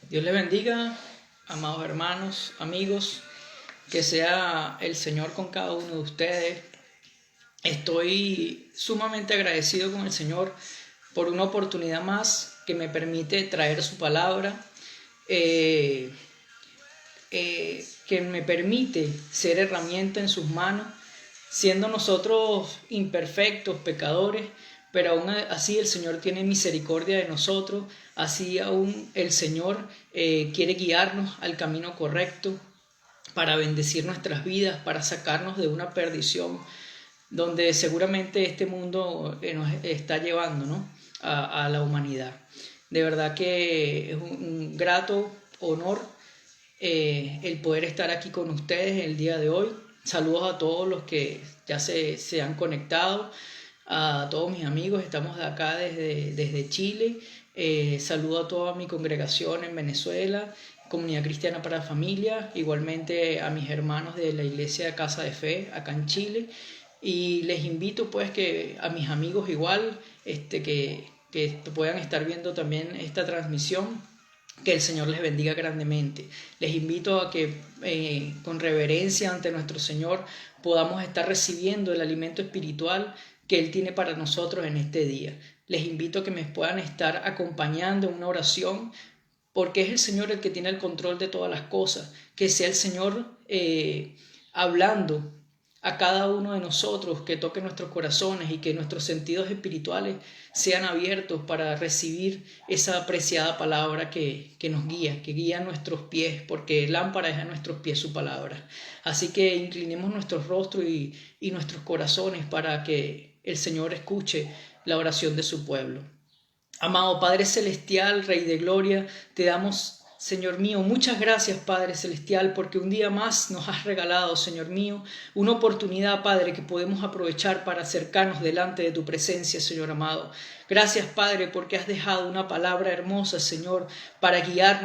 Dios les bendiga, amados hermanos, amigos, que sea el Señor con cada uno de ustedes. Estoy sumamente agradecido con el Señor por una oportunidad más que me permite traer su palabra, que me permite ser herramienta en sus manos, siendo nosotros imperfectos, pecadores, pero aún así el Señor tiene misericordia de nosotros, así aún el Señor quiere guiarnos al camino correcto para bendecir nuestras vidas, para sacarnos de una perdición donde seguramente este mundo nos está llevando, ¿no?, a la humanidad. De verdad que es un grato honor el poder estar aquí con ustedes el día de hoy. Saludos a todos los que ya se han conectado, a todos mis amigos. Estamos de acá desde Chile. Saludo a toda mi congregación en Venezuela, Comunidad Cristiana para la Familia, igualmente a mis hermanos de la Iglesia de Casa de Fe acá en Chile, y les invito pues que a mis amigos igual que puedan estar viendo también esta transmisión. Que el Señor les bendiga grandemente. Les invito a que con reverencia ante nuestro Señor podamos estar recibiendo el alimento espiritual que Él tiene para nosotros en este día. Les invito a que me puedan estar acompañando en una oración, porque es el Señor el que tiene el control de todas las cosas. Que sea el Señor hablando a cada uno de nosotros, que toque nuestros corazones y que nuestros sentidos espirituales sean abiertos para recibir esa apreciada palabra que nos guía, que guía nuestros pies, porque lámpara es a nuestros pies su palabra. Así que inclinemos nuestros rostros y nuestros corazones para que el Señor escuche la oración de su pueblo. Amado Padre Celestial, Rey de Gloria, te damos, Señor mío, muchas gracias, Padre Celestial, porque un día más nos has regalado, Señor mío, una oportunidad, Padre, que podemos aprovechar para acercarnos delante de tu presencia, Señor amado. Gracias, Padre, porque has dejado una palabra hermosa, Señor, para guiar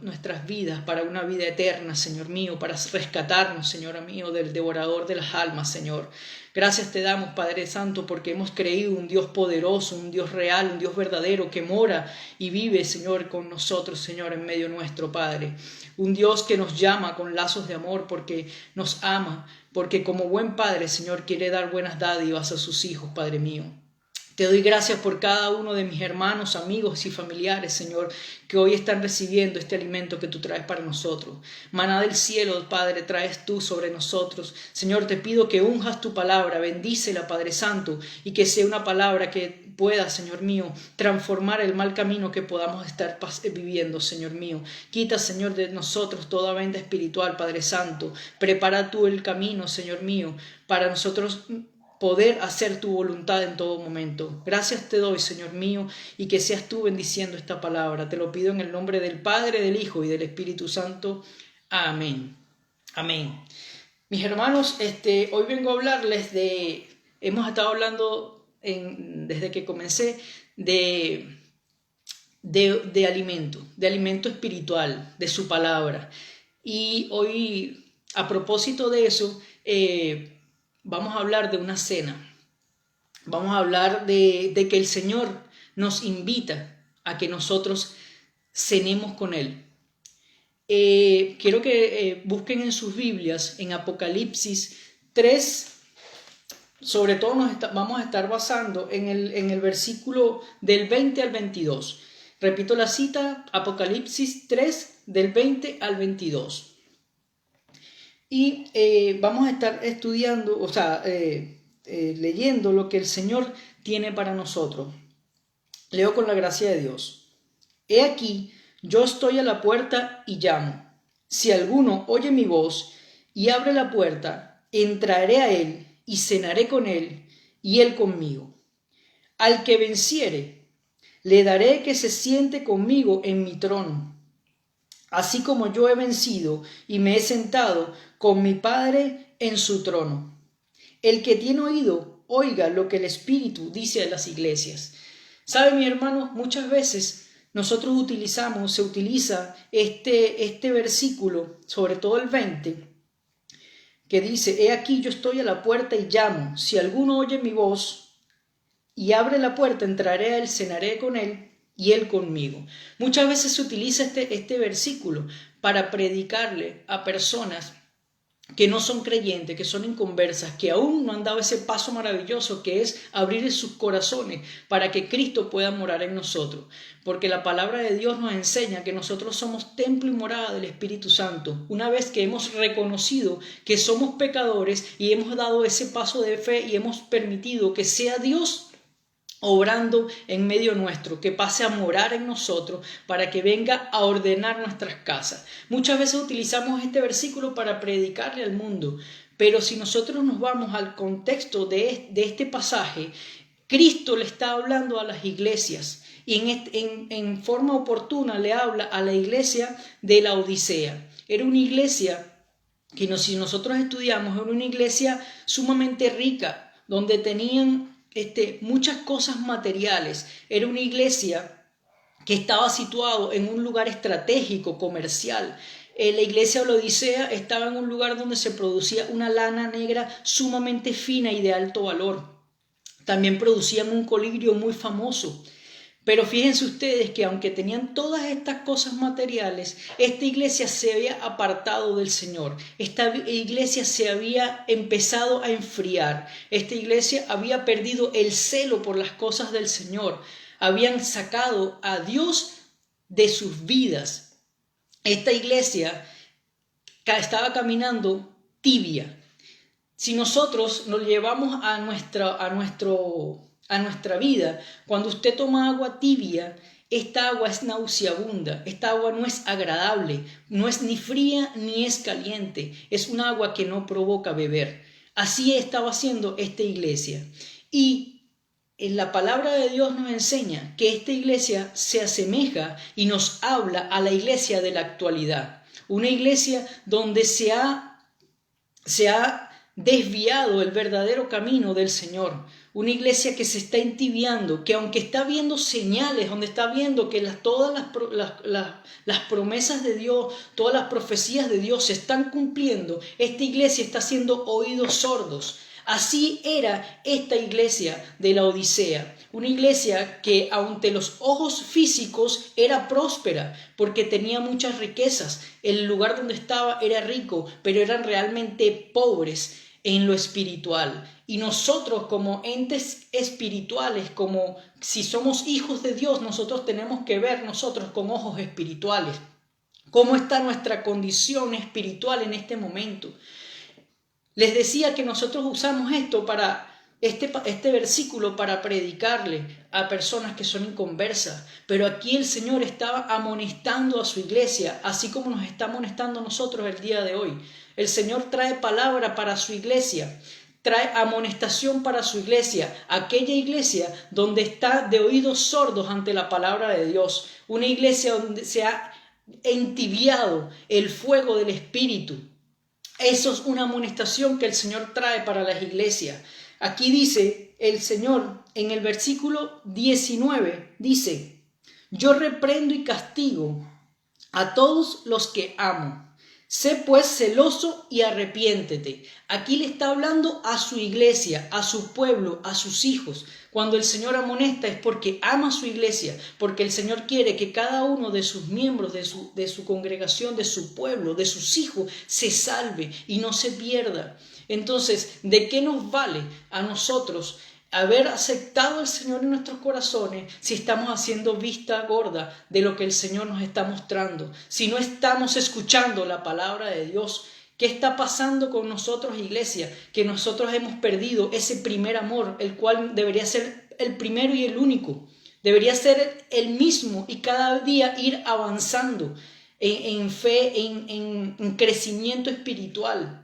nuestras vidas, para una vida eterna, Señor mío, para rescatarnos, Señor mío, del devorador de las almas, Señor. Gracias te damos, Padre Santo, porque hemos creído un Dios poderoso, un Dios real, un Dios verdadero que mora y vive, Señor, con nosotros, Señor, en medio nuestro, Padre. Un Dios que nos llama con lazos de amor porque nos ama, porque como buen Padre, Señor, quiere dar buenas dádivas a sus hijos, Padre mío. Te doy gracias por cada uno de mis hermanos, amigos y familiares, Señor, que hoy están recibiendo este alimento que tú traes para nosotros. Maná del cielo, Padre, traes tú sobre nosotros. Señor, te pido que unjas tu palabra, bendícela, Padre Santo, y que sea una palabra que pueda, Señor mío, transformar el mal camino que podamos estar viviendo, Señor mío. Quita, Señor, de nosotros toda venda espiritual, Padre Santo. Prepara tú el camino, Señor mío, para nosotros poder hacer tu voluntad en todo momento. Gracias te doy, Señor mío, y que seas tú bendiciendo esta palabra. Te lo pido en el nombre del Padre, del Hijo y del Espíritu Santo. Amén. Amén. Mis hermanos, hoy vengo a hablarles hemos estado hablando desde que comencé de alimento espiritual, de su palabra. Y hoy, a propósito de eso, vamos a hablar de una cena. Vamos a hablar de que el Señor nos invita a que nosotros cenemos con Él. Quiero que busquen en sus Biblias, en Apocalipsis 3, sobre todo vamos a estar basando en el versículo del 20 al 22. Repito la cita, Apocalipsis 3, del 20 al 22. Y vamos a estar estudiando, leyendo lo que el Señor tiene para nosotros. Leo con la gracia de Dios. He aquí, yo estoy a la puerta y llamo. Si alguno oye mi voz y abre la puerta, entraré a él y cenaré con él y él conmigo. Al que venciere, le daré que se siente conmigo en mi trono, así como yo he vencido y me he sentado con mi Padre en su trono. El que tiene oído, oiga lo que el Espíritu dice a las iglesias. ¿Sabe, mi hermano? Muchas veces nosotros se utiliza este versículo, sobre todo el 20, que dice: he aquí yo estoy a la puerta y llamo, si alguno oye mi voz y abre la puerta, entraré a él, cenaré con él y él conmigo. Muchas veces se utiliza este versículo para predicarle a personas que no son creyentes, que son inconversas, que aún no han dado ese paso maravilloso que es abrir sus corazones para que Cristo pueda morar en nosotros. Porque la palabra de Dios nos enseña que nosotros somos templo y morada del Espíritu Santo. Una vez que hemos reconocido que somos pecadores y hemos dado ese paso de fe y hemos permitido que sea Dios obrando en medio nuestro, que pase a morar en nosotros para que venga a ordenar nuestras casas. Muchas veces utilizamos este versículo para predicarle al mundo, pero si nosotros nos vamos al contexto de este pasaje, Cristo le está hablando a las iglesias y en forma oportuna le habla a la iglesia de la Odisea. Era una iglesia que si nosotros estudiamos, era una iglesia sumamente rica, donde tenían muchas cosas materiales. Era una iglesia que estaba situado en un lugar estratégico, comercial. La iglesia de la Odisea estaba en un lugar donde se producía una lana negra sumamente fina y de alto valor. También producían un colirio muy famoso. Pero fíjense ustedes que aunque tenían todas estas cosas materiales, esta iglesia se había apartado del Señor. Esta iglesia se había empezado a enfriar. Esta iglesia había perdido el celo por las cosas del Señor. Habían sacado a Dios de sus vidas. Esta iglesia estaba caminando tibia. Si nosotros nos llevamos a nuestra vida, cuando usted toma agua tibia, esta agua es nauseabunda, esta agua no es agradable, no es ni fría ni es caliente, es un agua que no provoca beber. Así estaba haciendo esta iglesia. Y en la palabra de Dios nos enseña que esta iglesia se asemeja y nos habla a la iglesia de la actualidad. Una iglesia donde se ha desviado el verdadero camino del Señor. Una iglesia que se está entibiando, que aunque está viendo señales, donde está viendo que todas las promesas de Dios, todas las profecías de Dios se están cumpliendo, esta iglesia está haciendo oídos sordos. Así era esta iglesia de la Odisea, una iglesia que ante los ojos físicos era próspera porque tenía muchas riquezas. El lugar donde estaba era rico, pero eran realmente pobres en lo espiritual. Y nosotros como entes espirituales, como si somos hijos de Dios, nosotros tenemos que ver nosotros con ojos espirituales. ¿Cómo está nuestra condición espiritual en este momento? Les decía que nosotros usamos este versículo para predicarle a personas que son inconversas, pero aquí el Señor estaba amonestando a su iglesia, así como nos está amonestando a nosotros el día de hoy. El Señor trae palabra para su iglesia, trae amonestación para su iglesia, aquella iglesia donde está de oídos sordos ante la palabra de Dios, una iglesia donde se ha entibiado el fuego del Espíritu. Eso es una amonestación que el Señor trae para las iglesias. Aquí dice el Señor en el versículo 19, dice: yo reprendo y castigo a todos los que amo. Sé pues celoso y arrepiéntete. Aquí le está hablando a su iglesia, a su pueblo, a sus hijos. Cuando el Señor amonesta es porque ama a su iglesia, porque el Señor quiere que cada uno de sus miembros, de su congregación, de su pueblo, de sus hijos, se salve y no se pierda. Entonces, ¿de qué nos vale a nosotros haber aceptado al Señor en nuestros corazones si estamos haciendo vista gorda de lo que el Señor nos está mostrando? Si no estamos escuchando la palabra de Dios, ¿qué está pasando con nosotros, iglesia? Que nosotros hemos perdido ese primer amor, el cual debería ser el primero y el único. Debería ser el mismo y cada día ir avanzando en fe, en crecimiento espiritual.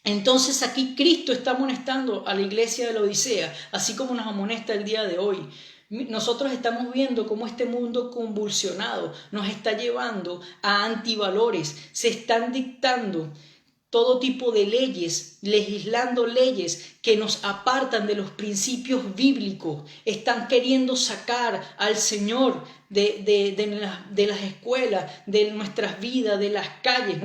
Entonces aquí Cristo está amonestando a la iglesia de la Odisea, así como nos amonesta el día de hoy. Nosotros estamos viendo cómo este mundo convulsionado nos está llevando a antivalores, se están dictando todo tipo de leyes, legislando leyes que nos apartan de los principios bíblicos. Están queriendo sacar al Señor de las escuelas, de nuestras vidas, de las calles.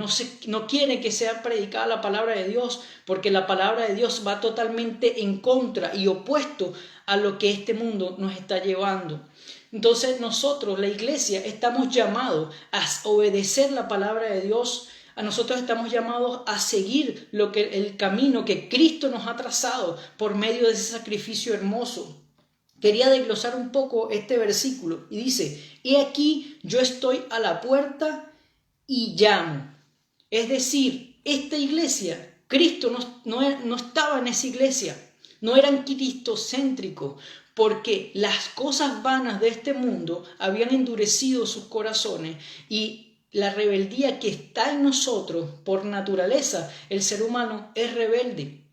No quieren que sea predicada la palabra de Dios, porque la palabra de Dios va totalmente en contra y opuesto a lo que este mundo nos está llevando. Entonces nosotros, la iglesia, estamos llamados a obedecer la palabra de Dios. A nosotros estamos llamados a seguir el camino que Cristo nos ha trazado por medio de ese sacrificio hermoso. Quería desglosar un poco este versículo y dice: he aquí yo estoy a la puerta y llamo. Es decir, esta iglesia, Cristo no estaba en esa iglesia, no eran cristocéntricos, porque las cosas vanas de este mundo habían endurecido sus corazones y la rebeldía que está en nosotros por naturaleza. El ser humano es rebelde.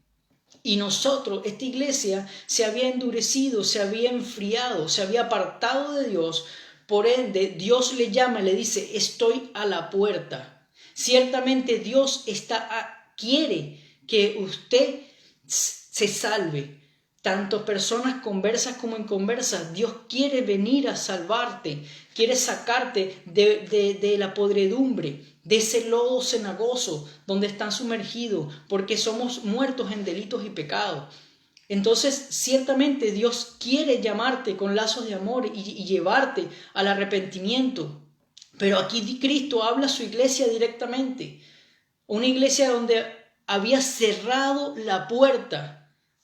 Y nosotros, esta iglesia, se había endurecido, se había enfriado, se había apartado de Dios. Por ende, Dios le llama y le dice: estoy a la puerta. Ciertamente Dios quiere que usted se salve. Tanto personas conversas como inconversas, Dios quiere venir a salvarte, quiere sacarte de la podredumbre, de ese lodo cenagoso donde están sumergidos, porque somos muertos en delitos y pecados. Entonces, ciertamente Dios quiere llamarte con lazos de amor y llevarte al arrepentimiento. Pero aquí Cristo habla a su iglesia directamente, una iglesia donde había cerrado la puerta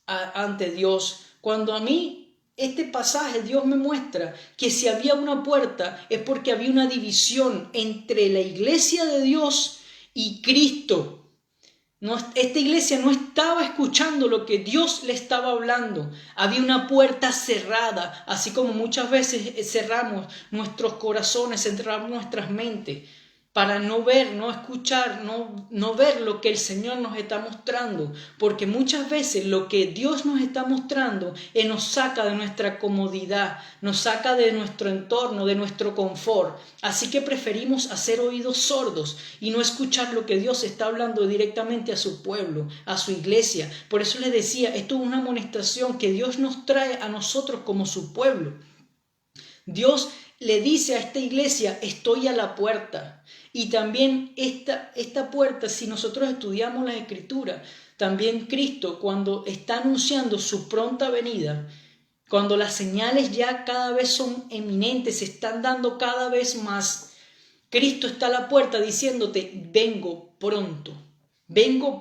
ante Dios. Cuando a mí este pasaje Dios me muestra que si había una puerta es porque había una división entre la iglesia de Dios y Cristo. Esta iglesia no estaba escuchando lo que Dios le estaba hablando. Había una puerta cerrada, así como muchas veces cerramos nuestros corazones, cerramos nuestras mentes para no ver, no escuchar, no ver lo que el Señor nos está mostrando, porque muchas veces lo que Dios nos está mostrando nos saca de nuestra comodidad, nos saca de nuestro entorno, de nuestro confort. Así que preferimos hacer oídos sordos y no escuchar lo que Dios está hablando directamente a su pueblo, a su iglesia. Por eso les decía, esto es una amonestación que Dios nos trae a nosotros como su pueblo. Dios le dice a esta iglesia: estoy a la puerta. Y también esta puerta, si nosotros estudiamos la Escritura, también Cristo, cuando está anunciando su pronta venida, cuando las señales ya cada vez son eminentes, se están dando cada vez más, Cristo está a la puerta diciéndote: vengo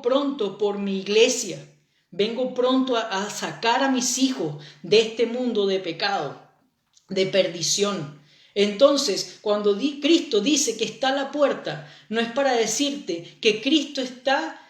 pronto por mi iglesia, vengo pronto a sacar a mis hijos de este mundo de pecado, de perdición. Entonces, cuando Cristo dice que está a la puerta, no es para decirte que Cristo está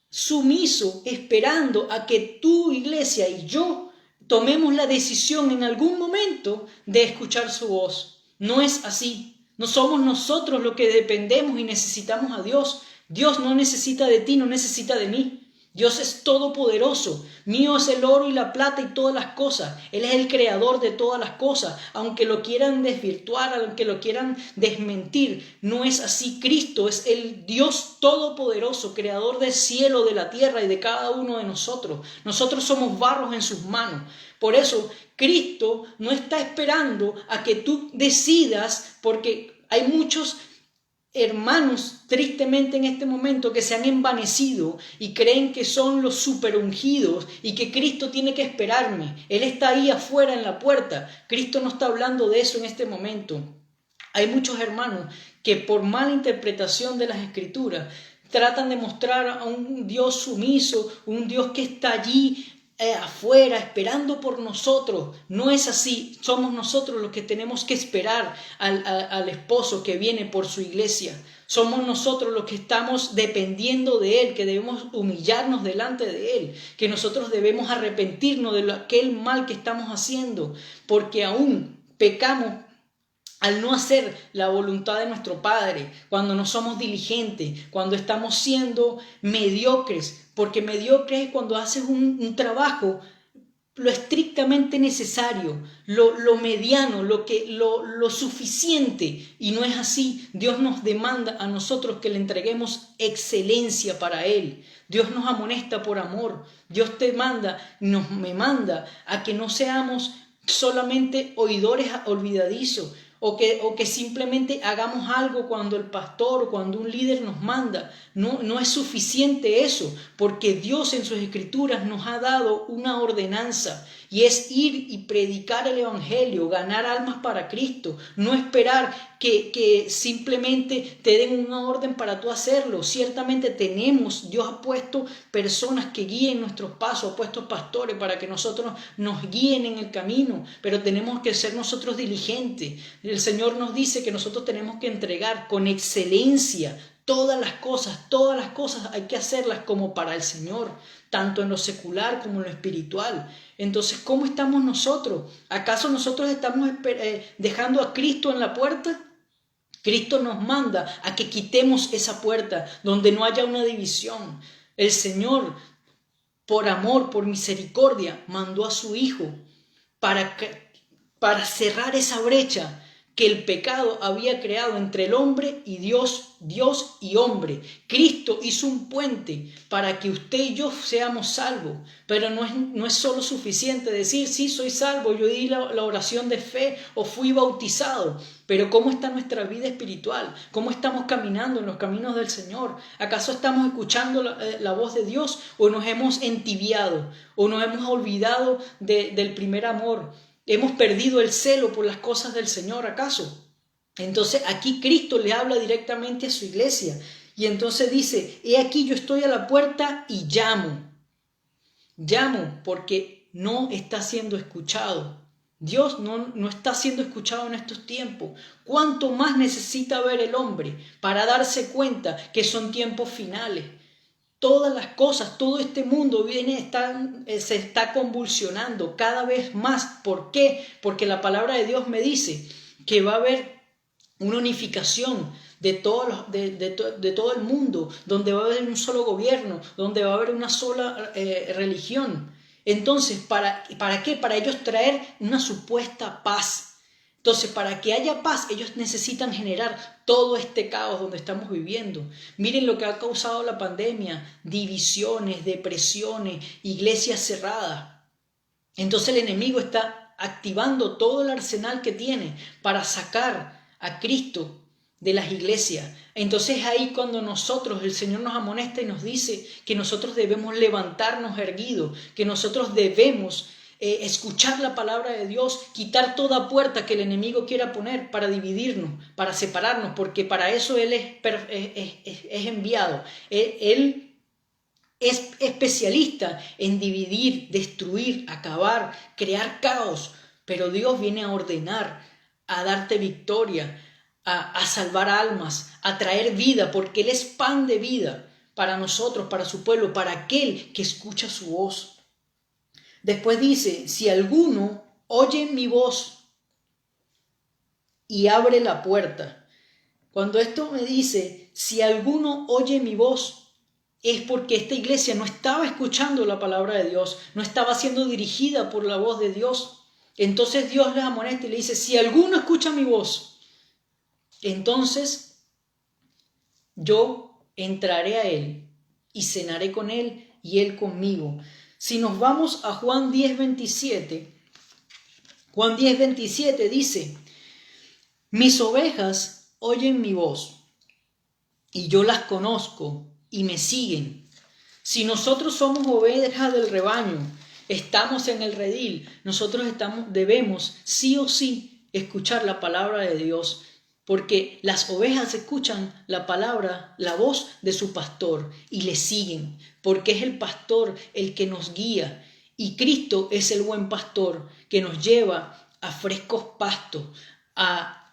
sumiso esperando a que tu iglesia y yo tomemos la decisión en algún momento de escuchar su voz. No es así. No somos nosotros los que dependemos y necesitamos a Dios. Dios no necesita de ti, no necesita de mí. Dios es todopoderoso. Mío es el oro y la plata y todas las cosas. Él es el creador de todas las cosas. Aunque lo quieran desvirtuar, aunque lo quieran desmentir, no es así. Cristo es el Dios todopoderoso, creador del cielo, de la tierra y de cada uno de nosotros. Nosotros somos barros en sus manos. Por eso, Cristo no está esperando a que tú decidas, porque hay muchos hermanos, tristemente en este momento, que se han envanecido y creen que son los superungidos y que Cristo tiene que esperarme. Él está ahí afuera en la puerta. Cristo no está hablando de eso en este momento. Hay muchos hermanos que por mala interpretación de las Escrituras tratan de mostrar a un Dios sumiso, un Dios que está allí afuera esperando por nosotros. No es así. Somos nosotros los que tenemos que esperar al esposo que viene por su iglesia. Somos nosotros los que estamos dependiendo de Él, que debemos humillarnos delante de Él, que nosotros debemos arrepentirnos de aquel mal que estamos haciendo, porque aún pecamos al no hacer la voluntad de nuestro Padre, cuando no somos diligentes, cuando estamos siendo mediocres, porque mediocre es cuando haces un trabajo lo estrictamente necesario, lo mediano, lo suficiente. Y no es así. Dios nos demanda a nosotros que le entreguemos excelencia para Él. Dios nos amonesta por amor. Dios te manda, me manda a que no seamos solamente oidores olvidadizos, o que simplemente hagamos algo cuando el pastor o cuando un líder nos manda. No es suficiente eso, porque Dios en sus escrituras nos ha dado una ordenanza, y es ir y predicar el evangelio, ganar almas para Cristo. No esperar que simplemente te den una orden para tú hacerlo. Ciertamente Dios ha puesto personas que guíen nuestros pasos, ha puesto pastores para que nosotros nos guíen en el camino, pero tenemos que ser nosotros diligentes. El Señor nos dice que nosotros tenemos que entregar con excelencia todas las cosas hay que hacerlas como para el Señor, tanto en lo secular como en lo espiritual. Entonces, ¿cómo estamos nosotros? ¿Acaso nosotros estamos dejando a Cristo en la puerta? Cristo nos manda a que quitemos esa puerta donde no haya una división. El Señor, por amor, por misericordia, mandó a su Hijo para cerrar esa brecha que el pecado había creado entre el hombre y Dios y hombre. Cristo hizo un puente para que usted y yo seamos salvos, pero no es solo suficiente decir, sí, soy salvo, yo di la oración de fe o fui bautizado, pero ¿cómo está nuestra vida espiritual? ¿Cómo estamos caminando en los caminos del Señor? ¿Acaso estamos escuchando la voz de Dios, o nos hemos entibiado, o nos hemos olvidado del primer amor? ¿Hemos perdido el celo por las cosas del Señor, acaso? Entonces aquí Cristo le habla directamente a su iglesia, y entonces dice, he aquí yo estoy a la puerta y llamo. Llamo porque no está siendo escuchado. Dios no está siendo escuchado en estos tiempos. ¿Cuánto más necesita ver el hombre para darse cuenta que son tiempos finales? Todas las cosas, todo este mundo se está convulsionando cada vez más. ¿Por qué? Porque la palabra de Dios me dice que va a haber una unificación de todo el mundo, donde va a haber un solo gobierno, donde va a haber una sola religión. Entonces, ¿para qué? Para ellos traer una supuesta paz. Entonces, para que haya paz, ellos necesitan generar todo este caos donde estamos viviendo. Miren lo que ha causado la pandemia: divisiones, depresiones, iglesias cerradas. Entonces el enemigo está activando todo el arsenal que tiene para sacar a Cristo de las iglesias. Entonces ahí cuando el Señor nos amonesta y nos dice que nosotros debemos levantarnos erguidos, que nosotros debemos escuchar la palabra de Dios, quitar toda puerta que el enemigo quiera poner para dividirnos, para separarnos, porque para eso Él es enviado. Él es especialista en dividir, destruir, acabar, crear caos, pero Dios viene a ordenar, a darte victoria, a salvar almas, a traer vida, porque Él es pan de vida para nosotros, para su pueblo, para aquel que escucha su voz. Después dice, si alguno oye mi voz y abre la puerta. Cuando esto me dice, si alguno oye mi voz, es porque esta iglesia no estaba escuchando la palabra de Dios, no estaba siendo dirigida por la voz de Dios. Entonces Dios les amonesta y le dice, si alguno escucha mi voz, entonces yo entraré a él y cenaré con él y él conmigo. Si nos vamos a Juan 10:27, Juan 10:27 dice, mis ovejas oyen mi voz y yo las conozco y me siguen. Si nosotros somos ovejas del rebaño, estamos en el redil, nosotros debemos sí o sí escuchar la palabra de Dios, porque las ovejas escuchan la palabra, la voz de su pastor y le siguen, porque es el pastor el que nos guía, y Cristo es el buen pastor que nos lleva a frescos pastos, a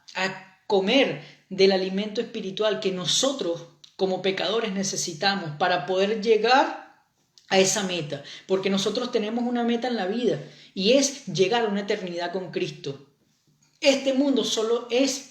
comer del alimento espiritual que nosotros como pecadores necesitamos para poder llegar a esa meta, porque nosotros tenemos una meta en la vida y es llegar a una eternidad con Cristo. Este mundo solo es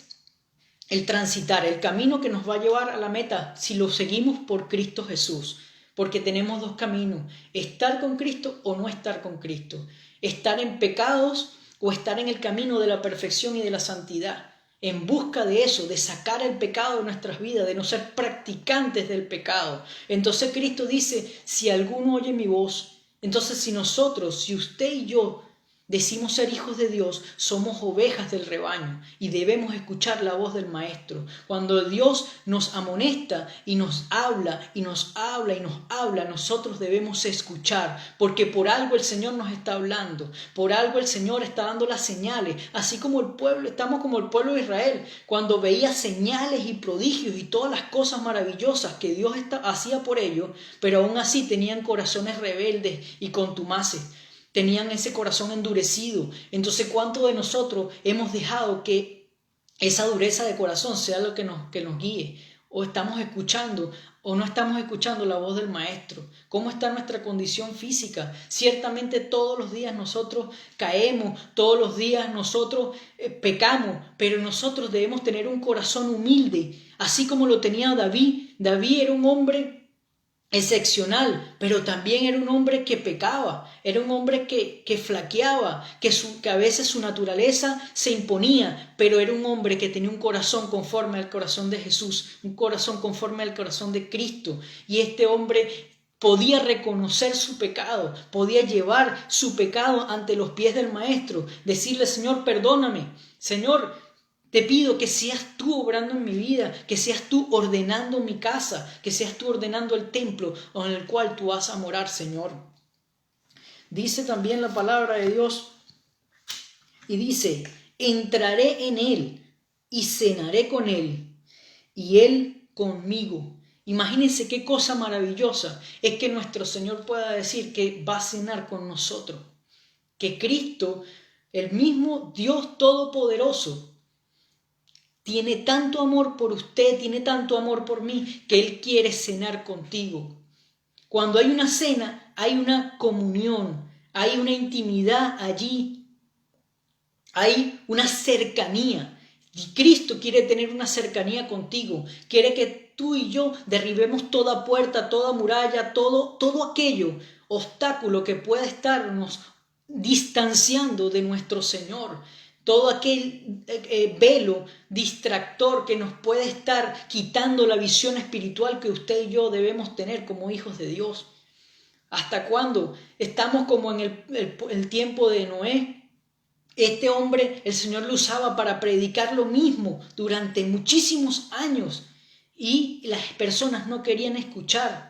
el transitar, el camino que nos va a llevar a la meta si lo seguimos por Cristo Jesús. porque tenemos dos caminos: estar con Cristo o no estar con Cristo, estar en pecados o estar en el camino de la perfección y de la santidad, en busca de eso, de sacar el pecado de nuestras vidas, de no ser practicantes del pecado. Entonces Cristo dice: si alguno oye mi voz, entonces si usted y yo decimos ser hijos de Dios, somos ovejas del rebaño y debemos escuchar la voz del Maestro. Cuando Dios nos amonesta y nos habla y nos habla y nos habla, nosotros debemos escuchar, porque por algo el Señor nos está hablando, por algo el Señor está dando las señales, así como el pueblo, estamos como el pueblo de Israel, cuando veía señales y prodigios y todas las cosas maravillosas que Dios hacía por ellos, pero aún así tenían corazones rebeldes y contumaces. Tenían ese corazón endurecido. Entonces, ¿cuántos de nosotros hemos dejado que esa dureza de corazón sea lo que nos guíe? ¿O estamos escuchando o no estamos escuchando la voz del Maestro? ¿Cómo está nuestra condición física? Ciertamente todos los días nosotros caemos, todos los días nosotros pecamos, pero nosotros debemos tener un corazón humilde, así como lo tenía David. David era un hombre excepcional, pero también era un hombre que pecaba, era un hombre que flaqueaba, que a veces su naturaleza se imponía, pero era un hombre que tenía un corazón conforme al corazón de Jesús, un corazón conforme al corazón de Cristo, y este hombre podía reconocer su pecado, podía llevar su pecado ante los pies del Maestro, decirle: Señor, perdóname, Señor, te pido que seas tú obrando en mi vida, que seas tú ordenando mi casa, que seas tú ordenando el templo en el cual tú vas a morar, Señor. Dice también la palabra de Dios y dice: entraré en él y cenaré con él y él conmigo. Imagínense qué cosa maravillosa es que nuestro Señor pueda decir que va a cenar con nosotros, que Cristo, el mismo Dios Todopoderoso, tiene tanto amor por usted, tiene tanto amor por mí, que Él quiere cenar contigo. Cuando hay una cena, hay una comunión, hay una intimidad allí, hay una cercanía. Y Cristo quiere tener una cercanía contigo, quiere que tú y yo derribemos toda puerta, toda muralla, todo aquello, obstáculo que pueda estarnos distanciando de nuestro Señor. Todo aquel velo distractor que nos puede estar quitando la visión espiritual que usted y yo debemos tener como hijos de Dios. ¿Hasta cuándo? Estamos como en el tiempo de Noé. Este hombre, el Señor lo usaba para predicar lo mismo durante muchísimos años y las personas no querían escuchar.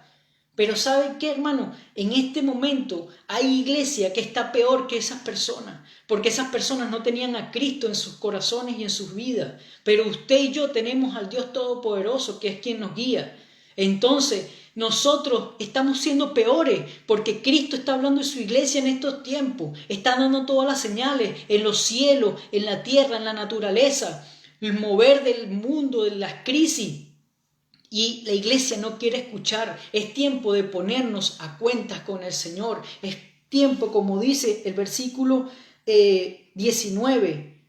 Pero ¿saben qué, hermano? En este momento hay iglesia que está peor que esas personas, porque esas personas no tenían a Cristo en sus corazones y en sus vidas. Pero usted y yo tenemos al Dios Todopoderoso, que es quien nos guía. Entonces, nosotros estamos siendo peores porque Cristo está hablando de su iglesia en estos tiempos. Está dando todas las señales en los cielos, en la tierra, en la naturaleza, el mover del mundo, de las crisis. Y la iglesia no quiere escuchar. Es tiempo de ponernos a cuentas con el Señor. Es tiempo, como dice el versículo 19,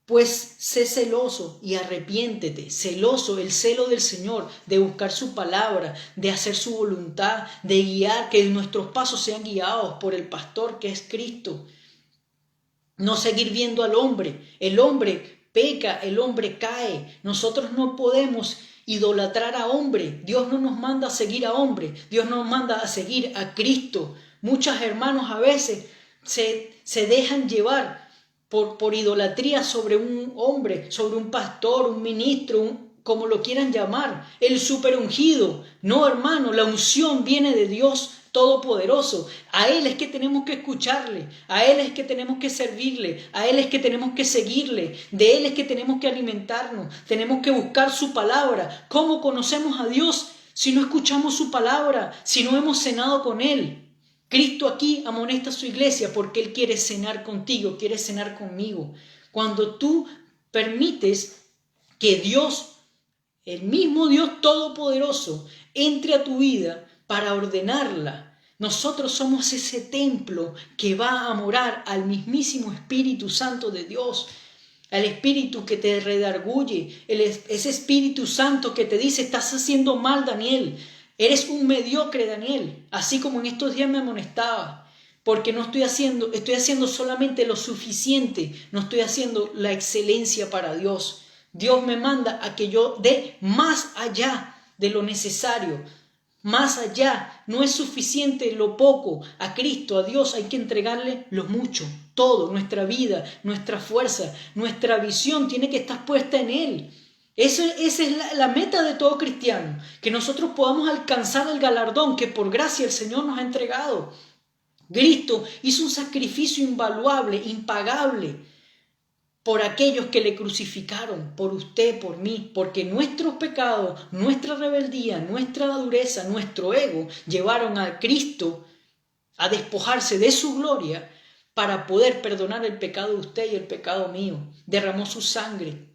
pues sé celoso y arrepiéntete. Celoso, el celo del Señor, de buscar su palabra, de hacer su voluntad, de guiar, que nuestros pasos sean guiados por el pastor que es Cristo. No seguir viendo al hombre. El hombre peca, el hombre cae. Nosotros no podemos idolatrar a hombre. Dios no nos manda a seguir a hombre. Dios nos manda a seguir a Cristo. Muchos hermanos a veces se dejan llevar por idolatría sobre un hombre, sobre un pastor, un ministro, como lo quieran llamar, el superungido. No, hermano, la unción viene de Dios Todopoderoso. A Él es que tenemos que escucharle, a Él es que tenemos que servirle, a Él es que tenemos que seguirle, de Él es que tenemos que alimentarnos, tenemos que buscar su palabra. ¿Cómo conocemos a Dios si no escuchamos su palabra, si no hemos cenado con Él? Cristo aquí amonesta a su iglesia porque Él quiere cenar contigo, quiere cenar conmigo. Cuando tú permites que Dios, el mismo Dios Todopoderoso, entre a tu vida para ordenarla, nosotros somos ese templo que va a morar al mismísimo Espíritu Santo de Dios, al Espíritu que te redarguye, ese Espíritu Santo que te dice: estás haciendo mal, Daniel. Eres un mediocre, Daniel, así como en estos días me amonestaba, porque no estoy haciendo solamente lo suficiente, no estoy haciendo la excelencia para Dios. Dios me manda a que yo dé más allá de lo necesario, más allá. No es suficiente lo poco. A Cristo, a Dios hay que entregarle lo mucho, todo, nuestra vida, nuestra fuerza, nuestra visión tiene que estar puesta en Él. Esa es la meta de todo cristiano, que nosotros podamos alcanzar el galardón que por gracia el Señor nos ha entregado. Cristo hizo un sacrificio invaluable, impagable, por aquellos que le crucificaron, por usted, por mí, porque nuestros pecados, nuestra rebeldía, nuestra dureza, nuestro ego, llevaron a Cristo a despojarse de su gloria para poder perdonar el pecado de usted y el pecado mío. Derramó su sangre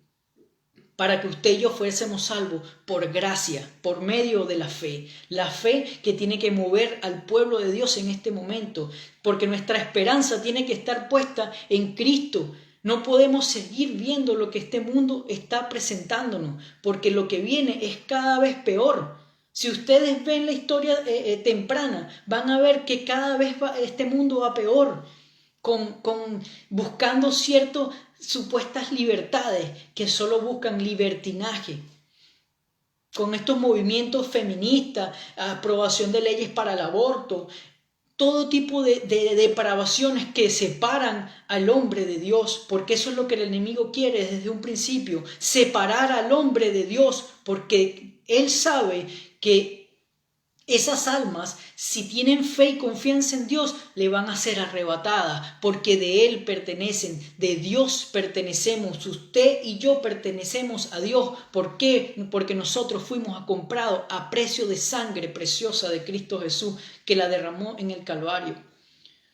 para que usted y yo fuésemos salvos por gracia, por medio de la fe que tiene que mover al pueblo de Dios en este momento, porque nuestra esperanza tiene que estar puesta en Cristo. No podemos seguir viendo lo que este mundo está presentándonos, porque lo que viene es cada vez peor. Si ustedes ven la historia temprana, van a ver que cada vez este mundo va peor, buscando ciertas supuestas libertades que solo buscan libertinaje, con estos movimientos feministas, aprobación de leyes para el aborto, todo tipo de depravaciones que separan al hombre de Dios, porque eso es lo que el enemigo quiere desde un principio, separar al hombre de Dios, porque él sabe que esas almas, si tienen fe y confianza en Dios, le van a ser arrebatadas, porque de Él pertenecen, de Dios pertenecemos, usted y yo pertenecemos a Dios. ¿Por qué? Porque nosotros fuimos comprados a precio de sangre preciosa de Cristo Jesús, que la derramó en el Calvario.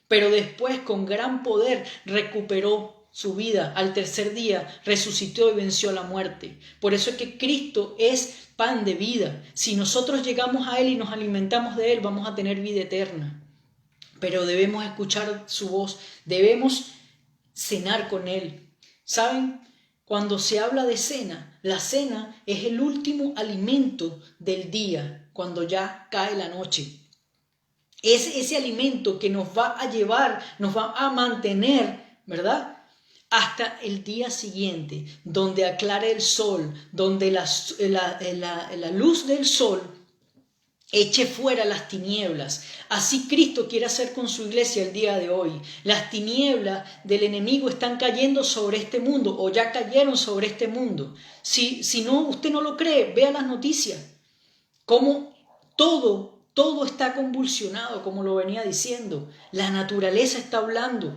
Pero después, con gran poder, recuperó su vida. Al tercer día resucitó y venció la muerte. Por eso es que Cristo es pan de vida. Si nosotros llegamos a Él y nos alimentamos de Él, vamos a tener vida eterna. Pero debemos escuchar su voz, debemos cenar con Él. ¿Saben? Cuando se habla de cena, la cena es el último alimento del día, cuando ya cae la noche. Es ese alimento que nos va a llevar, nos va a mantener, ¿verdad?, hasta el día siguiente, donde aclare el sol, donde la luz del sol eche fuera las tinieblas. Así Cristo quiere hacer con su iglesia el día de hoy. Las tinieblas del enemigo están cayendo sobre este mundo, o ya cayeron sobre este mundo. Si no, usted no lo cree, vea las noticias. Cómo todo está convulsionado, como lo venía diciendo. La naturaleza está hablando.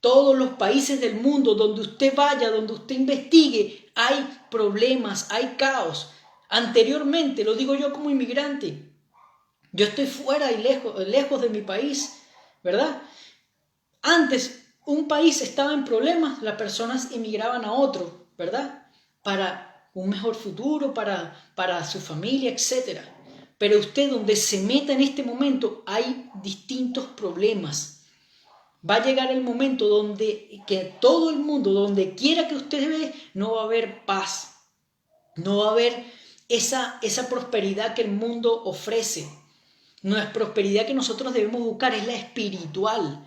Todos los países del mundo, donde usted vaya, donde usted investigue, hay problemas, hay caos. Anteriormente, lo digo yo como inmigrante, yo estoy fuera y lejos de mi país, ¿verdad? Antes, un país estaba en problemas, las personas emigraban a otro, ¿verdad? Para un mejor futuro, para su familia, etc. Pero usted, donde se meta en este momento, hay distintos problemas. Va a llegar el momento donde que todo el mundo, donde quiera que usted ve, no va a haber paz. No va a haber esa prosperidad que el mundo ofrece. No es prosperidad que nosotros debemos buscar, es la espiritual.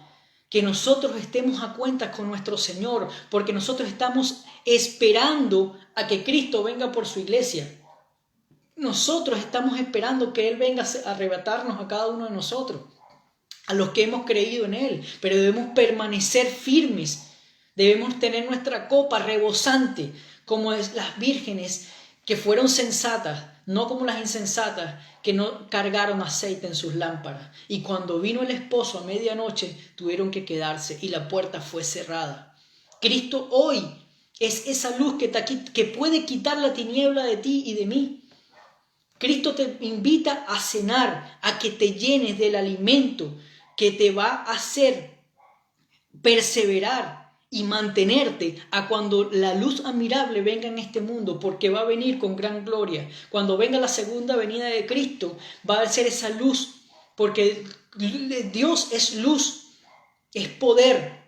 Que nosotros estemos a cuentas con nuestro Señor, porque nosotros estamos esperando a que Cristo venga por su iglesia. Nosotros estamos esperando que Él venga a arrebatarnos a cada uno de nosotros, a los que hemos creído en Él, pero debemos permanecer firmes, debemos tener nuestra copa rebosante, como es las vírgenes que fueron sensatas, no como las insensatas que no cargaron aceite en sus lámparas, y cuando vino el esposo a medianoche tuvieron que quedarse y la puerta fue cerrada. Cristo hoy es esa luz que puede quitar la tiniebla de ti y de mí. Cristo te invita a cenar, a que te llenes del alimento que te va a hacer perseverar y mantenerte a cuando la luz admirable venga en este mundo, porque va a venir con gran gloria. Cuando venga la segunda venida de Cristo, va a ser esa luz, porque Dios es luz, es poder.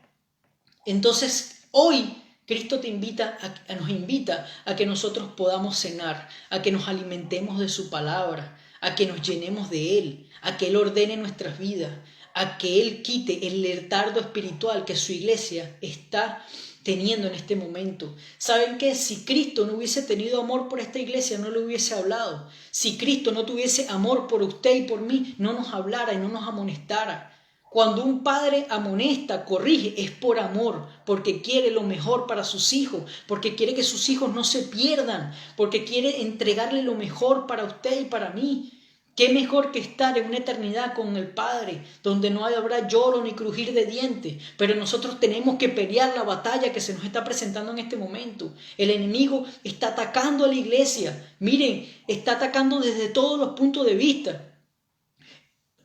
Entonces, hoy Cristo nos invita a que nosotros podamos cenar, a que nos alimentemos de su palabra, a que nos llenemos de Él, a que Él ordene nuestras vidas, a que Él quite el letargo espiritual que su iglesia está teniendo en este momento. ¿Saben qué? Si Cristo no hubiese tenido amor por esta iglesia, no le hubiese hablado. Si Cristo no tuviese amor por usted y por mí, no nos hablara y no nos amonestara. Cuando un padre amonesta, corrige, es por amor, porque quiere lo mejor para sus hijos, porque quiere que sus hijos no se pierdan, porque quiere entregarle lo mejor para usted y para mí. ¿Qué mejor que estar en una eternidad con el Padre, donde no habrá lloro ni crujir de dientes? Pero nosotros tenemos que pelear la batalla que se nos está presentando en este momento. El enemigo está atacando a la iglesia. Miren, está atacando desde todos los puntos de vista.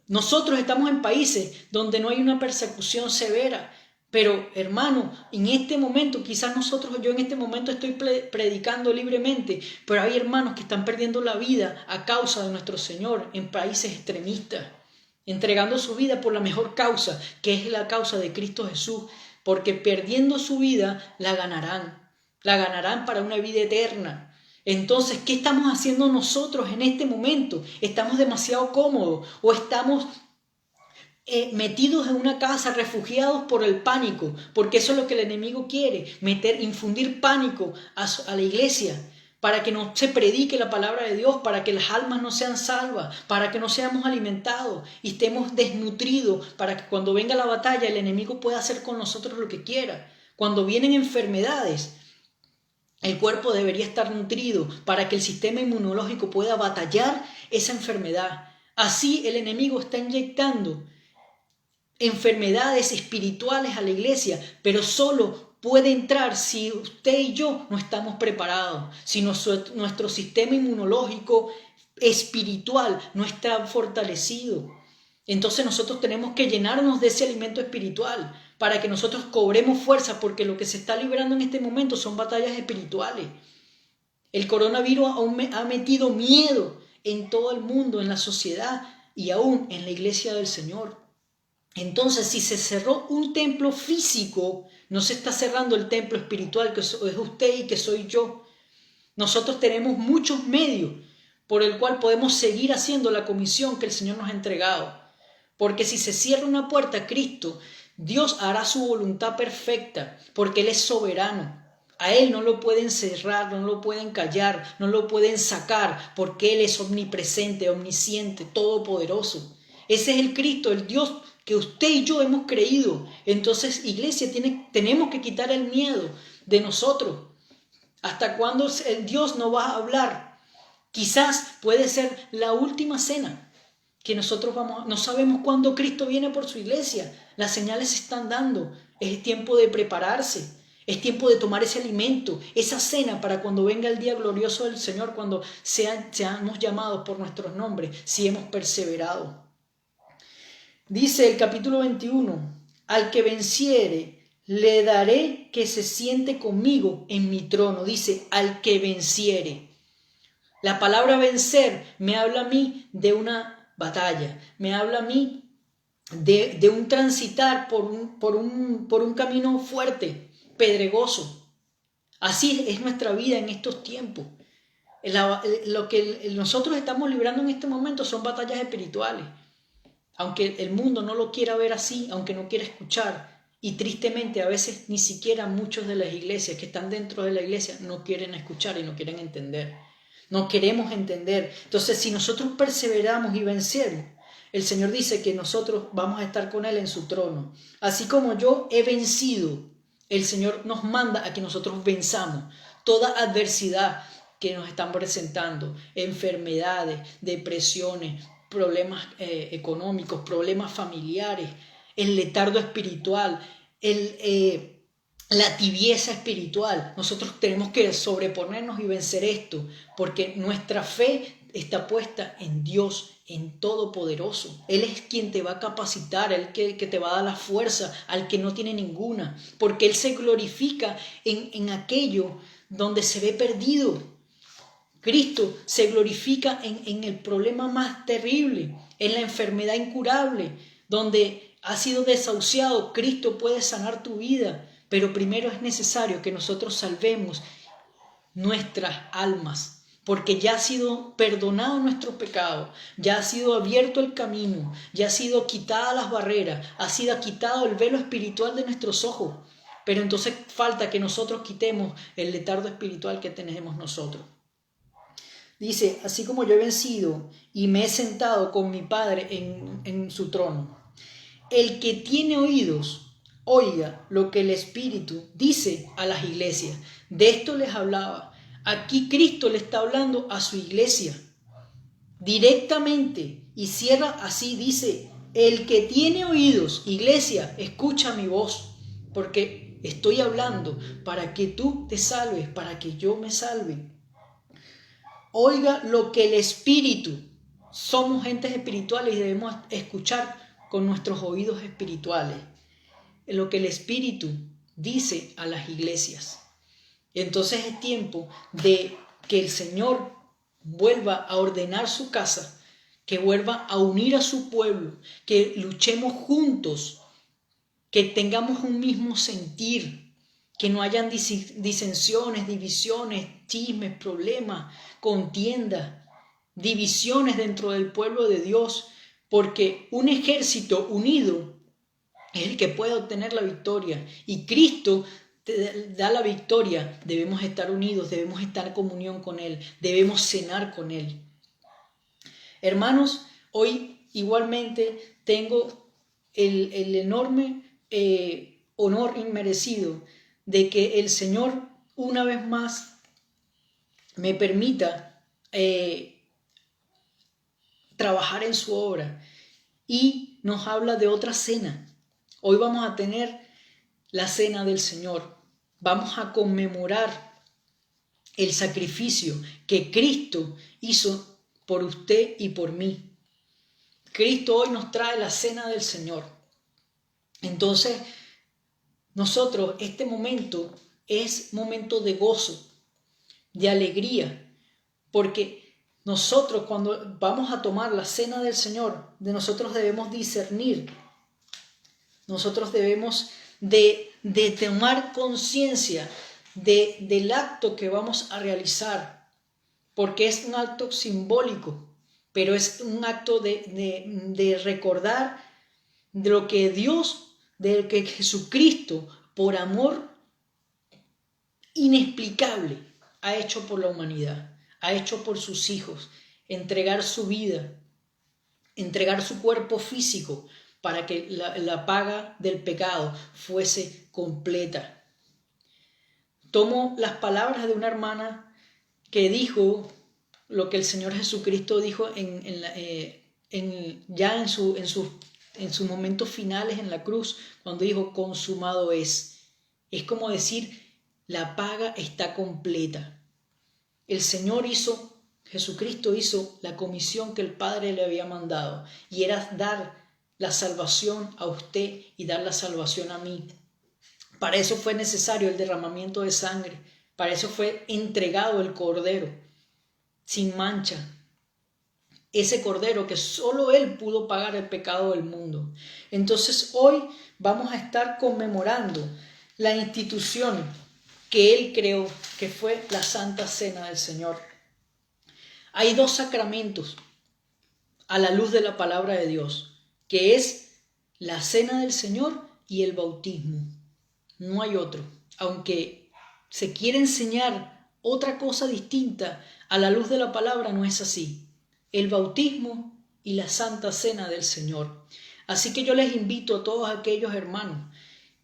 Nosotros estamos en países donde no hay una persecución severa, pero hermano, en este momento, quizás yo en este momento estoy predicando libremente, pero hay hermanos que están perdiendo la vida a causa de nuestro Señor en países extremistas, entregando su vida por la mejor causa, que es la causa de Cristo Jesús, porque perdiendo su vida la ganarán para una vida eterna. Entonces, ¿qué estamos haciendo nosotros en este momento? ¿Estamos demasiado cómodos o estamos metidos en una casa, refugiados por el pánico? Porque eso es lo que el enemigo quiere, infundir pánico a la iglesia, para que no se predique la palabra de Dios, para que las almas no sean salvas, para que no seamos alimentados y estemos desnutridos, para que cuando venga la batalla el enemigo pueda hacer con nosotros lo que quiera. Cuando vienen enfermedades, el cuerpo debería estar nutrido para que el sistema inmunológico pueda batallar esa enfermedad. Así el enemigo está inyectando enfermedades espirituales a la iglesia, pero solo puede entrar si usted y yo no estamos preparados, si nuestro sistema inmunológico espiritual no está fortalecido. Entonces nosotros tenemos que llenarnos de ese alimento espiritual para que nosotros cobremos fuerza, porque lo que se está librando en este momento son batallas espirituales. El coronavirus ha metido miedo en todo el mundo, en la sociedad y aún en la iglesia del Señor. Entonces, si se cerró un templo físico, no se está cerrando el templo espiritual, que es usted y que soy yo. Nosotros tenemos muchos medios por el cual podemos seguir haciendo la comisión que el Señor nos ha entregado. Porque si se cierra una puerta, Dios hará su voluntad perfecta, porque Él es soberano. A Él no lo pueden cerrar, no lo pueden callar, no lo pueden sacar, porque Él es omnipresente, omnisciente, todopoderoso. Ese es el Cristo, el Dios que usted y yo hemos creído. Entonces, iglesia, tenemos que quitar el miedo de nosotros. ¿Hasta cuándo el Dios no va a hablar? Quizás puede ser la última cena que nosotros no sabemos cuándo Cristo viene por su iglesia. Las señales se están dando. Es tiempo de prepararse. Es tiempo de tomar ese alimento, esa cena, para cuando venga el día glorioso del Señor, cuando seamos llamados por nuestros nombres, si hemos perseverado. Dice el capítulo 21, al que venciere, le daré que se siente conmigo en mi trono. Dice, al que venciere. La palabra vencer me habla a mí de una batalla, me habla a mí de un transitar por un camino fuerte, pedregoso. Así es nuestra vida en estos tiempos. Lo que nosotros estamos librando en este momento son batallas espirituales. Aunque el mundo no lo quiera ver así, aunque no quiera escuchar, y tristemente a veces ni siquiera muchos de las iglesias que están dentro de la iglesia no quieren escuchar y no quieren entender. No queremos entender. Entonces, si nosotros perseveramos y vencemos, el Señor dice que nosotros vamos a estar con Él en su trono. Así como yo he vencido, el Señor nos manda a que nosotros venzamos toda adversidad que nos están presentando, enfermedades, depresiones, problemas económicos, problemas familiares, el letargo espiritual, la tibieza espiritual. Nosotros tenemos que sobreponernos y vencer esto, porque nuestra fe está puesta en Dios, en Todopoderoso. Él es quien te va a capacitar, Él que te va a dar la fuerza al que no tiene ninguna, porque Él se glorifica en aquello donde se ve perdido. Cristo se glorifica en el problema más terrible, en la enfermedad incurable, donde has sido desahuciado. Cristo puede sanar tu vida, pero primero es necesario que nosotros salvemos nuestras almas, porque ya ha sido perdonado nuestro pecado, ya ha sido abierto el camino, ya ha sido quitada las barreras, ha sido quitado el velo espiritual de nuestros ojos. Pero entonces falta que nosotros quitemos el letargo espiritual que tenemos nosotros. Dice, así como yo he vencido y me he sentado con mi Padre en su trono. El que tiene oídos, oiga lo que el Espíritu dice a las iglesias. De esto les hablaba. Aquí Cristo le está hablando a su iglesia directamente y cierra así, dice, el que tiene oídos, iglesia, escucha mi voz, porque estoy hablando para que tú te salves, para que yo me salve. Oiga lo que el Espíritu, somos entes espirituales y debemos escuchar con nuestros oídos espirituales lo que el Espíritu dice a las iglesias. Entonces es tiempo de que el Señor vuelva a ordenar su casa, que vuelva a unir a su pueblo, que luchemos juntos, que tengamos un mismo sentir, que no hayan disensiones, divisiones, chismes, problemas, contiendas, divisiones dentro del pueblo de Dios, porque un ejército unido es el que puede obtener la victoria y Cristo te da la victoria. Debemos estar unidos, debemos estar en comunión con Él, debemos cenar con Él. Hermanos, hoy igualmente tengo el enorme honor inmerecido de que el Señor una vez más me permita trabajar en su obra y nos habla de otra cena. Hoy vamos a tener la cena del Señor. Vamos a conmemorar el sacrificio que Cristo hizo por usted y por mí. Cristo hoy nos trae la cena del Señor. Entonces, nosotros, este momento es momento de gozo, de alegría, porque nosotros cuando vamos a tomar la cena del Señor, de nosotros debemos discernir. Nosotros debemos de tomar conciencia del acto que vamos a realizar, porque es un acto simbólico, pero es un acto de recordar de lo que Dios, de que Jesucristo, por amor inexplicable, ha hecho por la humanidad, ha hecho por sus hijos, entregar su vida, entregar su cuerpo físico, para que la paga del pecado fuese completa. Tomo las palabras de una hermana que dijo lo que el Señor Jesucristo dijo ya en sus momentos finales en la cruz, cuando dijo consumado es. Es como decir, la paga está completa. El Señor Jesucristo hizo la comisión que el Padre le había mandado, y era dar la salvación a usted y dar la salvación a mí. Para eso fue necesario el derramamiento de sangre, para eso fue entregado el Cordero sin mancha, ese Cordero que solo Él pudo pagar el pecado del mundo. Entonces hoy vamos a estar conmemorando la institución que Él creó, que fue la Santa Cena del Señor. Hay dos sacramentos a la luz de la palabra de Dios, que es la cena del Señor y el bautismo. No hay otro. Aunque se quiere enseñar otra cosa distinta a la luz de la palabra, no es así. El bautismo y la santa cena del Señor. Así que yo les invito a todos aquellos hermanos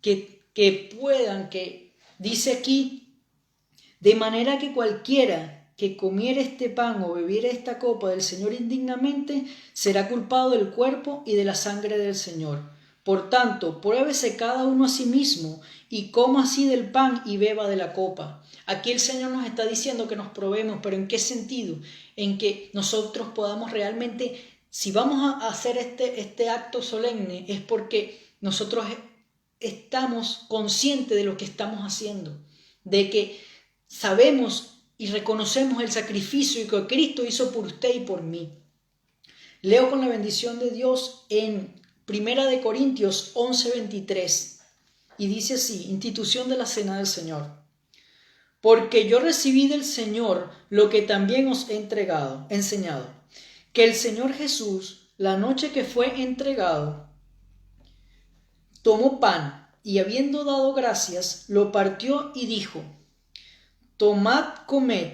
que puedan, que dice aquí, de manera que cualquiera que comiere este pan o bebiere esta copa del Señor indignamente, será culpado del cuerpo y de la sangre del Señor. Por tanto, pruébese cada uno a sí mismo y coma así del pan y beba de la copa. Aquí el Señor nos está diciendo que nos probemos, pero ¿en qué sentido? En que nosotros podamos realmente, si vamos a hacer este acto solemne, es porque nosotros estamos conscientes de lo que estamos haciendo, de que sabemos y reconocemos el sacrificio que Cristo hizo por usted y por mí. Leo con la bendición de Dios en 1 Corintios 11:23 y dice así, institución de la cena del Señor. porque yo recibí del Señor lo que también os he enseñado, que el Señor Jesús, la noche que fue entregado, tomó pan y habiendo dado gracias, lo partió y dijo: Tomad, comed,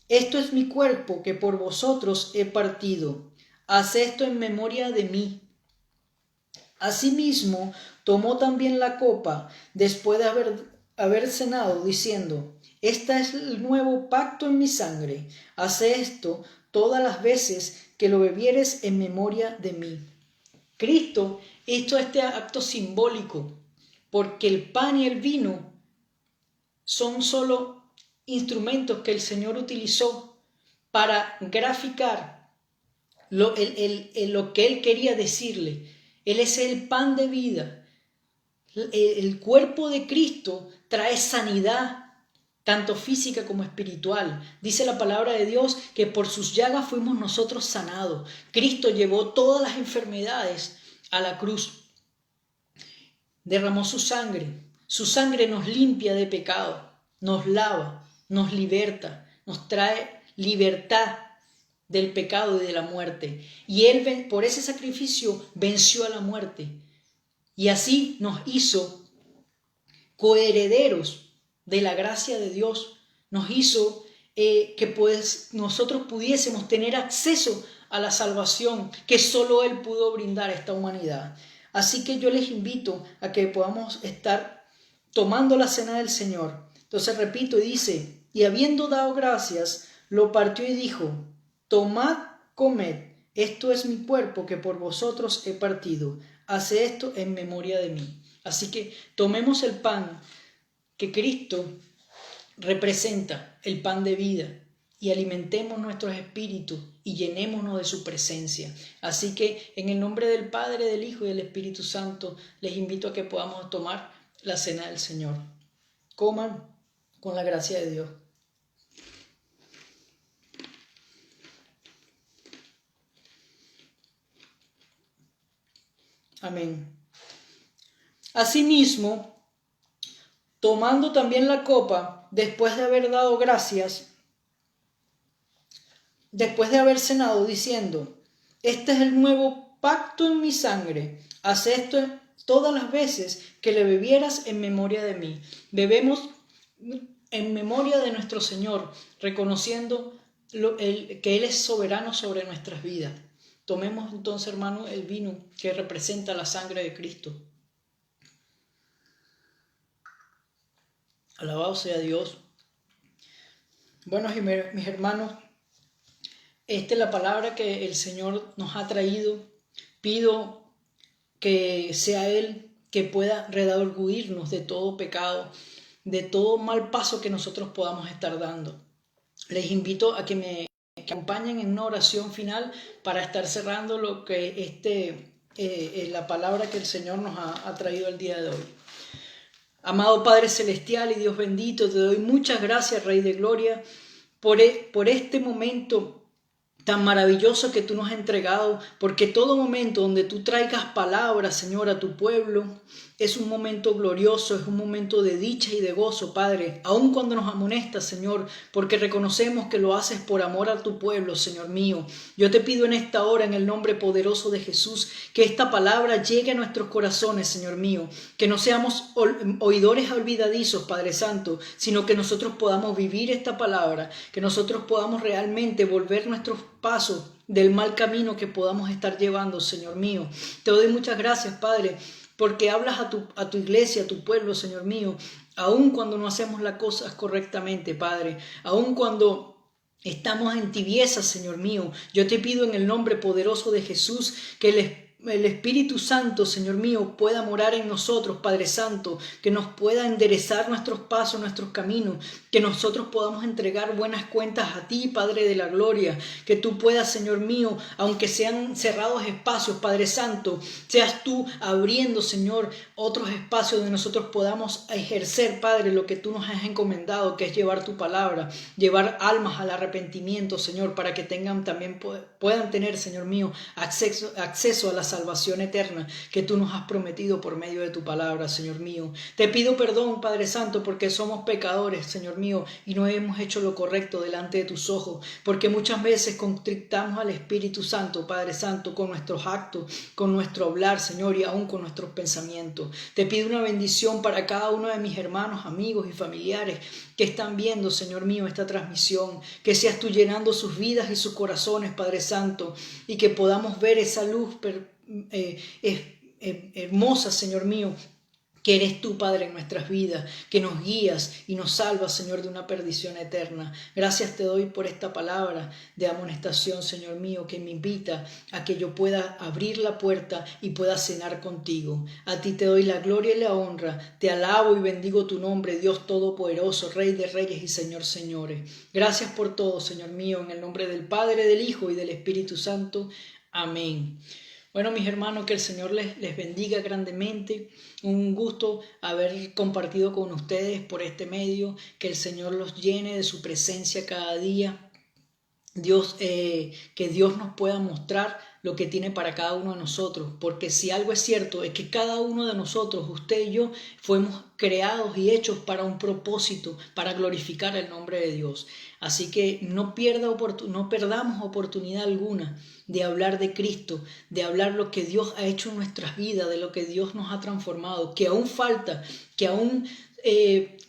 esto es mi cuerpo que por vosotros he partido, haced esto en memoria de mí. Asimismo, tomó también la copa después de haber cenado, diciendo: Este es el nuevo pacto en mi sangre. Haced esto todas las veces que lo bebieres en memoria de mí. Cristo hizo este acto simbólico, porque el pan y el vino son solo instrumentos que el Señor utilizó para graficar lo que Él quería decirle. Él es el pan de vida. El cuerpo de Cristo trae sanidad, tanto física como espiritual. Dice la palabra de Dios que por sus llagas fuimos nosotros sanados. Cristo llevó todas las enfermedades a la cruz. Derramó su sangre. Su sangre nos limpia de pecado, nos lava, nos liberta, nos trae libertad del pecado y de la muerte. Y Él por ese sacrificio venció a la muerte. Y así nos hizo coherederos de la gracia de Dios. Nos hizo que pues nosotros pudiésemos tener acceso a la salvación que solo Él pudo brindar a esta humanidad. Así que yo les invito a que podamos estar tomando la cena del Señor. Entonces repito, dice: y habiendo dado gracias, lo partió y dijo: Tomad, comed, esto es mi cuerpo que por vosotros he partido. Haced esto en memoria de mí. Así que tomemos el pan que Cristo representa, el pan de vida, y alimentemos nuestros espíritus y llenémonos de su presencia. Así que en el nombre del Padre, del Hijo y del Espíritu Santo, les invito a que podamos tomar la cena del Señor. Coman con la gracia de Dios. Amén. Asimismo, tomando también la copa, después de haber dado gracias, después de haber cenado, diciendo: Este es el nuevo pacto en mi sangre. Haz esto todas las veces que le bebieras en memoria de mí. Bebemos en memoria de nuestro Señor, reconociendo que Él es soberano sobre nuestras vidas. Tomemos entonces, hermanos, el vino que representa la sangre de Cristo. Alabado sea Dios. Bueno, mis hermanos, esta es la palabra que el Señor nos ha traído. Pido que sea Él que pueda redarguirnos de todo pecado, de todo mal paso que nosotros podamos estar dando. Les invito a que me acompañen en una oración final para estar cerrando lo que la palabra que el Señor nos ha traído el día de hoy. Amado Padre Celestial y Dios bendito, te doy muchas gracias, Rey de Gloria, por este momento tan maravilloso que tú nos has entregado, porque todo momento donde tú traigas palabras, Señor, a tu pueblo, es un momento glorioso, es un momento de dicha y de gozo, Padre, aun cuando nos amonestas, Señor, porque reconocemos que lo haces por amor a tu pueblo, Señor mío. Yo te pido en esta hora, en el nombre poderoso de Jesús, que esta palabra llegue a nuestros corazones, Señor mío, que no seamos oidores olvidadizos, Padre Santo, sino que nosotros podamos vivir esta palabra, que nosotros podamos realmente volver nuestros pasos del mal camino que podamos estar llevando, Señor mío. Te doy muchas gracias, Padre, porque hablas a tu iglesia, a tu pueblo, Señor mío, aun cuando no hacemos las cosas correctamente, Padre, aun cuando estamos en tibieza, Señor mío. Yo te pido en el nombre poderoso de Jesús que el Espíritu Santo, Señor mío, pueda morar en nosotros, Padre Santo, que nos pueda enderezar nuestros pasos, nuestros caminos, que nosotros podamos entregar buenas cuentas a ti, Padre de la gloria, que tú puedas, Señor mío, aunque sean cerrados espacios, Padre Santo, seas tú abriendo, Señor, otros espacios donde nosotros podamos ejercer, Padre, lo que tú nos has encomendado, que es llevar tu palabra, llevar almas al arrepentimiento, Señor, para que puedan tener, Señor mío, acceso a la salvación salvación eterna que tú nos has prometido por medio de tu palabra, Señor mío. Te pido perdón, Padre Santo, porque somos pecadores, Señor mío, y no hemos hecho lo correcto delante de tus ojos, porque muchas veces contrictamos al Espíritu Santo, Padre Santo, con nuestros actos, con nuestro hablar, Señor, y aún con nuestros pensamientos. Te pido una bendición para cada uno de mis hermanos, amigos y familiares que están viendo, Señor mío, esta transmisión, que seas tú llenando sus vidas y sus corazones, Padre Santo, y que podamos ver esa luz hermosa, Señor mío, que eres tú, Padre, en nuestras vidas, que nos guías y nos salvas, Señor, de una perdición eterna. Gracias te doy por esta palabra de amonestación, Señor mío, que me invita a que yo pueda abrir la puerta y pueda cenar contigo. A ti te doy la gloria y la honra, te alabo y bendigo tu nombre, Dios Todopoderoso, Rey de Reyes y Señor Señores. Gracias por todo, Señor mío, en el nombre del Padre, del Hijo y del Espíritu Santo. Amén. Bueno, mis hermanos, que el Señor les bendiga grandemente. Un gusto haber compartido con ustedes por este medio. Que el Señor los llene de su presencia cada día. Que Dios nos pueda mostrar lo que tiene para cada uno de nosotros, porque si algo es cierto es que cada uno de nosotros, usted y yo, fuimos creados y hechos para un propósito, para glorificar el nombre de Dios. Así que no perdamos oportunidad alguna de hablar de Cristo, de hablar lo que Dios ha hecho en nuestras vidas, de lo que Dios nos ha transformado, que aún falta, que aún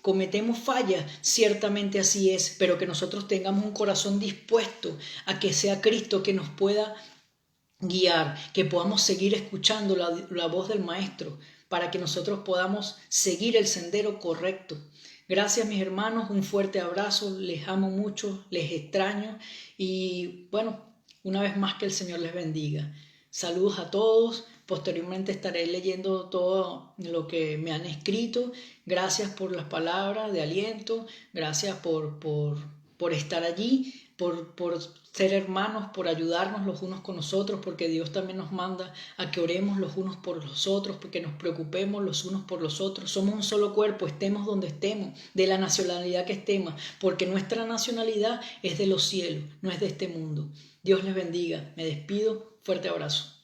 cometemos fallas, ciertamente así es, pero que nosotros tengamos un corazón dispuesto a que sea Cristo que nos pueda guiar, que podamos seguir escuchando la voz del Maestro para que nosotros podamos seguir el sendero correcto. Gracias, mis hermanos, un fuerte abrazo, les amo mucho, les extraño y bueno, una vez más que el Señor les bendiga. Saludos a todos. Posteriormente estaré leyendo todo lo que me han escrito. Gracias por las palabras de aliento. Gracias por estar allí, por ser hermanos, por ayudarnos los unos con los otros, porque Dios también nos manda a que oremos los unos por los otros, porque nos preocupemos los unos por los otros. Somos un solo cuerpo, estemos donde estemos, de la nacionalidad que estemos, porque nuestra nacionalidad es de los cielos, no es de este mundo. Dios les bendiga. Me despido. Fuerte abrazo.